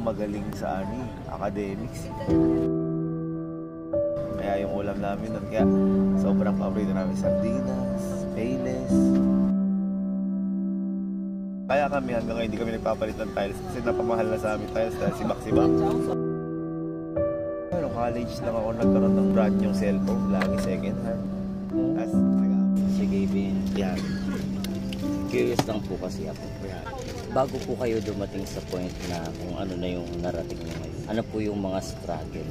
magaling sa academics. Kaya yung ulam namin nun, kaya sobrang paborito namin sardinas, payless. Kaya kami hanggang ngayon hindi kami nagpapalit ng tiles kasi napamahal na sa amin tiles dahil sibak-sibak. Nung college lang ako nagkaroon ng brand yung cellphone, lagi second hand. Sige, Ben. Yan. Curious lang po kasi ako. Bago po kayo dumating sa point na kung ano na yung narating nyo ngayon, ano po yung mga struggle?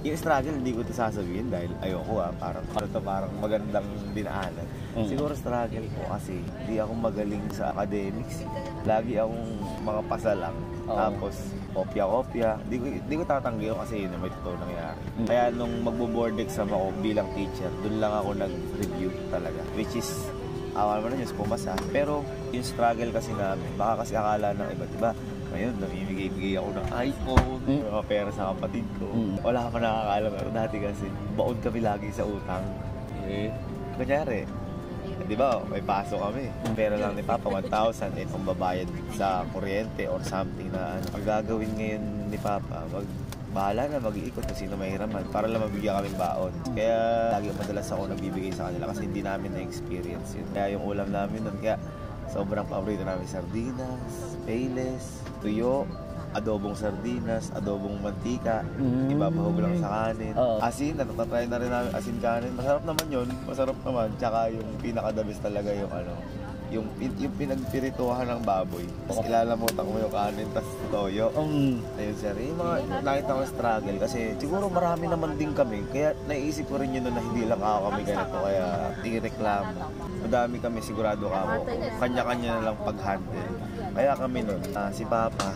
Yung struggle, hindi ko ito sasabihin dahil ayoko parang magandang dinaanan. Siguro struggle ko kasi hindi ako magaling sa academics. Lagi akong mga pasalang. Tapos kopya-kopya. Hindi ko tatanggi kasi yun may totoo nangyari. Kaya nung magbo-board exam ako bilang teacher, dun lang ako nag-review talaga. Which is, awal mo na yun, pumasa. Pero yung struggle kasi namin, baka kasi akala ng iba, diba? Ngayon, namimigay-bigay ako ng iPhone, mga pera sa kapatid ko. Wala ka nakakaalam. Pero dati kasi, baon kami lagi sa utang. Kunyari, di ba, may paso kami. Pera lang ni Papa, 1,000, itong babayad sa kuryente or something na ano. Ang gagawin ngayon ni Papa, bahala na mag-iikot kung sino mahiraman para lang mabigyan kaming baon. Kaya lagi madalas ako nagbibigay sa kanila kasi hindi namin na-experience yun. Kaya yung ulam namin nun, kaya sobrang paborito namin sardinas, payless, tuyo, adobong sardinas, adobong mantika, ibabahog lang sa kanin. Asin, natatry na rin namin asin kanin. Masarap naman yun, masarap naman. Tsaka yung pinaka-the-best talaga yung yung pinagpirituhan ng baboy. Tapos ilalamutan mo yung kanin, tapos toyo. Ayun sir, yung mga nakita ko struggle kasi siguro marami naman din kami. Kaya naisip ko rin yun na hindi lang ako kami ganito, kaya i-reklamo. Madami kami, sigurado ako. Kanya-kanya na lang pag-handle. Kaya kami nun, si Papa,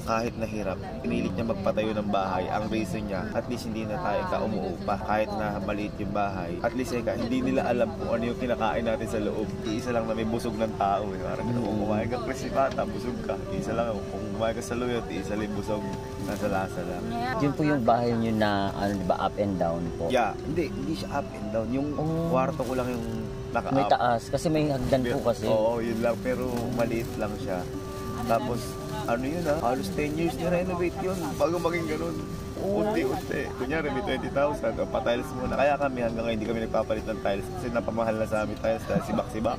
kahit nahirap, pinilit niya magpatayo ng bahay. Ang reason niya, at least hindi na tayo umuupa. Kahit na maliit yung bahay, at least hindi nila alam kung ano yung kinakain natin sa loob. Isa lang na may busog ng tao. Parang kung kumain ka crispy pata, busog ka. Isa lang, kung kumain ka sa luyot, isa lang busog, nasa lasa lang. Yun po yung bahay niyo na, up and down po? Yeah, hindi siya up and down. Yung kwarto ko lang yung naka-up. May taas, kasi may hagdan po kasi. Oo, yun lang, pero maliit lang siya. Tapos, halos 10 years na-renovate yun bago maging ganun. Unti-unti. Kunyari, may 20,000, pa-tiles muna. Kaya kami hanggang ngayon hindi kami nagpapalit ng tiles kasi napamahal na sa amin tiles dahil sibak-sibak.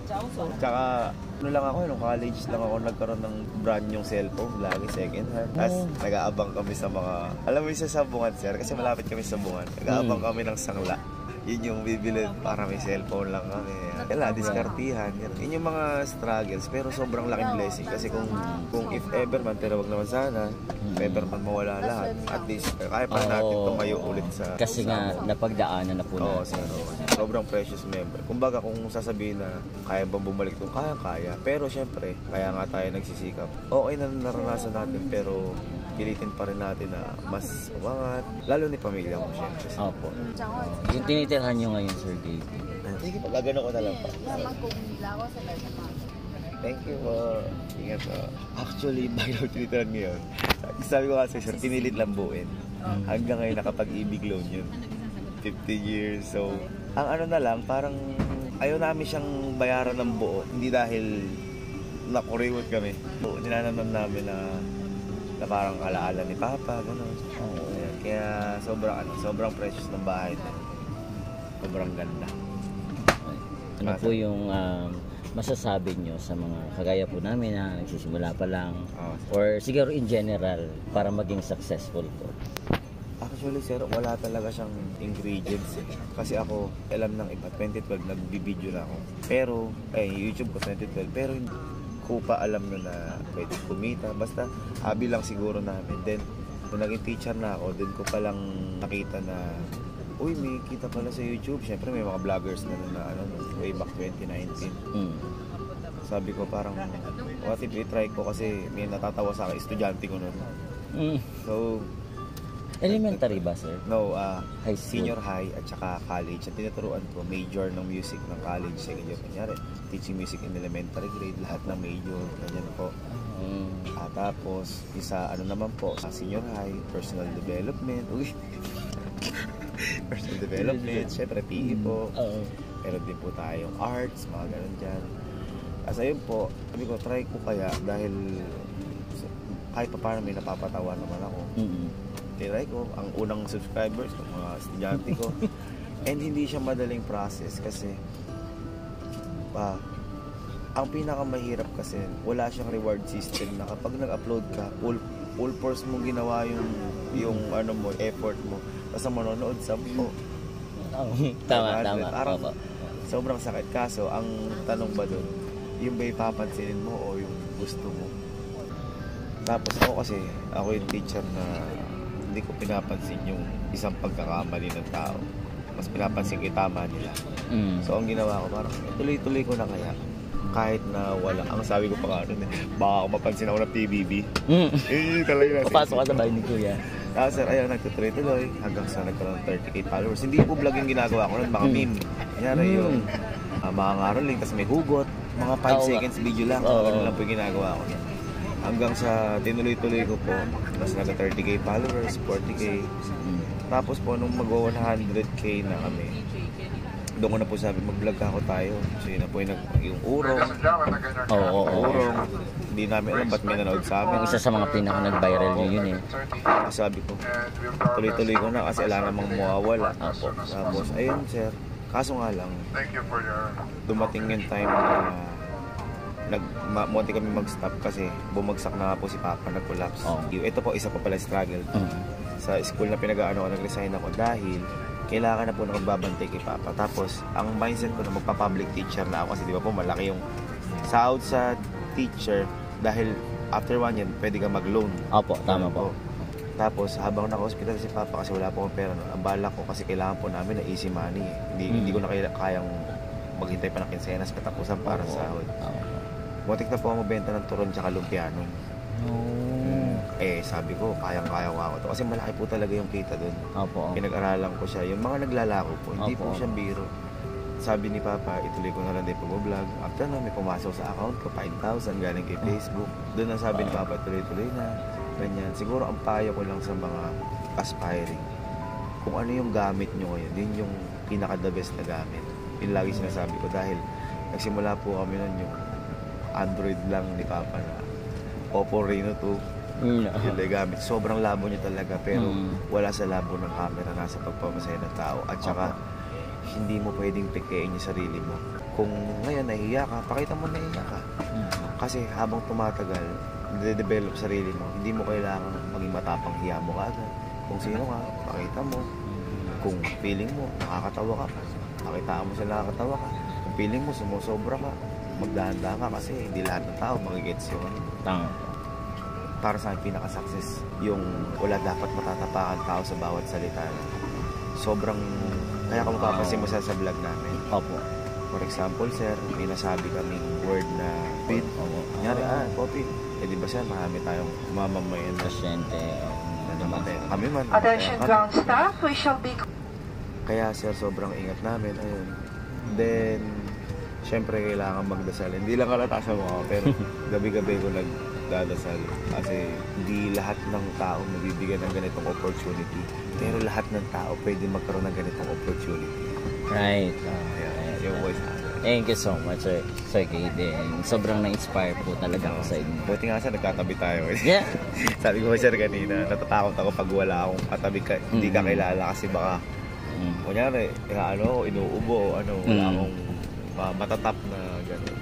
Tsaka, lang ako, nung college lang ako nagkaroon ng brand yung cellphone, lagi second hand. Tapos, nag-aabang kami sa mga, alam mo yung sa Sabungan, sir, kasi malapit kami sa Sabungan. Nag-aabang kami ng sangla. Yun yung bibili para may cellphone lang kami. Kaya diskartihan. Yun yung mga struggles. Pero sobrang laking blessing. Kasi kung if ever man, pero wag naman sana, if ever man mawala lahat, at least kaya pa natin tumayo ulit sa... Kasi nga, napagdaanan na po natin. Sobrang precious memory. Kumbaga kung sasabihin na kaya ba bumalik ito, kaya. Pero syempre, kaya nga tayo nagsisikap. Okay na naranasan natin, pero pilitin pa rin natin na mas umangat. Lalo ni pamilya mo, syempre. Opo. Yung tinitirhan nyo ngayon, Sir Gabe. Sige, pagagano ko na lang pa. Thank you po. Ingat po. Actually, bago tinitirhan ngayon, sabi ko kasi, sir, pinilit lang buuin. Hanggang ngayon, nakapag-ibig loan yun. 50 years. So, ang na lang, parang ayaw namin siyang bayaran ng buo. Hindi dahil nakuriwot kami. Ninanamnam namin na parang alaala ni Papa, gano'n. Kaya sobrang precious ng bahay na. Sobrang ganda. Ano po yung masasabi nyo sa mga kagaya po namin na nagsisimula pa lang or siguro in general para maging successful po? Actually sir, wala talaga siyang ingredients kasi ako, alam ng iba, 2012 nagbibideo na ako. Pero, YouTube ko 2012, pero hindi ko pa alam na pwede kumita. Basta, hobby lang siguro namin. Then, nung naging teacher na ako, then ko palang nakita na, uy, may kita pala sa YouTube. Siyempre, may mga vloggers na way back 2019. Sabi ko parang, what if i-try ko kasi may natatawa sa akin, estudyante ko nun. So, elementary ba, sir? No, high school. Senior high at saka college. At tinuturuan ko, major ng music ng college. Second year, kanyari, teaching music in elementary grade, lahat ng major, ganyan po. Tapos, isa, naman po, sa senior high, personal development. Uy! Personal development, syempre, PE po. Meron din po tayong arts, mga ganun dyan. As ayun po, sabi ko, try ko kaya dahil kahit pa paano may napapatawa naman ako. Tinry ko, ang unang subscribers, ng mga estudyante ko. And hindi siya madaling process kasi ang pinakamahirap kasi wala siyang reward system na kapag nag-upload ka, full force mo ginawa yung ano mo, effort mo. Basta manonood 10. Tama. Parang sobrang sakit. Kaso, ang tanong ba doon, yung ba ipapansinin mo o yung gusto mo? Tapos ako yung teacher na hindi ko pinapansin yung isang pagkakamali ng tao. Mas pinapansin ko yung tama nila. So, ang ginawa ko, parang tuloy-tuloy ko na kaya. Kahit na wala. Ang sabi ko pa nga, baka ako mapansin ako ng PBB. Talaga natin. Papasok ka sa bahay ni Kuya. Sir, ayun, nagtutuloy-tuloy hanggang sa nagkaroon ng 30k followers. Hindi po vlog yung ginagawa ko nun, mga meme. Kanyari yung mga ngaroling, tapos may hugot. Mga 5 seconds video lang. Ganun lang po yung ginagawa ko. Hanggang sa tinuloy-tuloy ko po, tapos nagka 30k followers, 40k. Tapos po, nung mag-100k na kami, doon ko na po sabi, mag-vlog ako tayo. So yun na po yung urong. Urong. Hindi namin alam ba't may nanood sa amin. Isa sa mga pinaka nag-viral nyo yun eh. Sabi ko, tuloy-tuloy ko na kasi wala namang mawawala. Tapos, ayun sir. Kaso nga lang, dumating yung time na munti kami mag-stop kasi bumagsak na nga po si Papa, nag-collapse. Ito po, isa pa pala struggle. Sa school na pinag-aano ko, nag-resign ako dahil kailangan na po na magbabantay kay Papa. Tapos, ang mindset ko na magpa-public teacher na ako kasi di ba po malaki yung sahod sa teacher dahil after 1 year, pwede ka mag-loan. Opo, tama po. Tapos, habang naka-hospital si Papa kasi wala po akong pera, ang bala ko kasi kailangan po namin na easy money. Hindi ko na kayang maghintay pa ng kinsenas katapusan para sa sahod. Muntik na po ako magbenta ng turon tsaka lumpiano. Sabi ko, kayang-kaya ko ako to. Kasi malaki po talaga yung kita dun. Pinag-aralan ko siya. Yung mga naglalako po, hindi po siya biro. Sabi ni Papa, ituloy ko na lang din pag-vlog. After na, may pumasok sa account ko, 5,000 galing kay Facebook. Doon na sabi ni Papa, tuloy-tuloy na. Ganyan. Siguro ang payo ko lang sa mga aspiring, kung ano yung gamit nyo ngayon, din yung pinaka-the best na gamit. Yung lagi sinasabi ko dahil nagsimula po kami nun yung Android lang ni Papa na Oppo Reno 2. Yung gamit. Sobrang labo niya talaga pero wala sa labo ng camera, nasa pagpamasaya ng tao. At saka hindi mo pwedeng pikein yung sarili mo. Kung ngayon nahiya ka, pakita mo nahiya ka. Kasi habang tumatagal, nade-develop sarili mo, hindi mo kailangan maging matapang, hiya mo ka agad. Kung sino ka, pakita mo. Kung feeling mo, nakakatawa ka, pakitaan mo sila nakakatawa ka. Kung feeling mo, sumusobra ka, magdahanda ka kasi hindi lahat ng tao magigets yun. Para sa akin, pinaka-success yung wala dapat matatapakan tao sa bawat salita. Sobrang, kaya kung mapapansin mo sa vlog namin. For example, sir, may nasabi kaming word na pit. Kunyari, popit. Di ba sir, marami tayong mamamayan. Pasyente. Kami man. Attention ground staff, we shall be... Kaya sir, sobrang ingat namin. Ayun. Then, syempre kailangan magdasal. Hindi lang kalata sa mga, pero gabi-gabi ko nagdadasal. Kasi hindi lahat ng tao mabibigyan ng ganitong opportunity. Pero lahat ng tao pwede magkaroon ng ganitong opportunity. Right. Yung voice. Thank you so much, Sir Kaden. Sobrang na-inspire po talaga ako sa inyo. Buti nga sir, nagkatabi tayo. Yeah. Sabi ko sir kanina, natatakot ako pag wala akong katabi ka, hindi ka kilala kasi baka kunyari, inuubo, wala akong matatap na gano'n.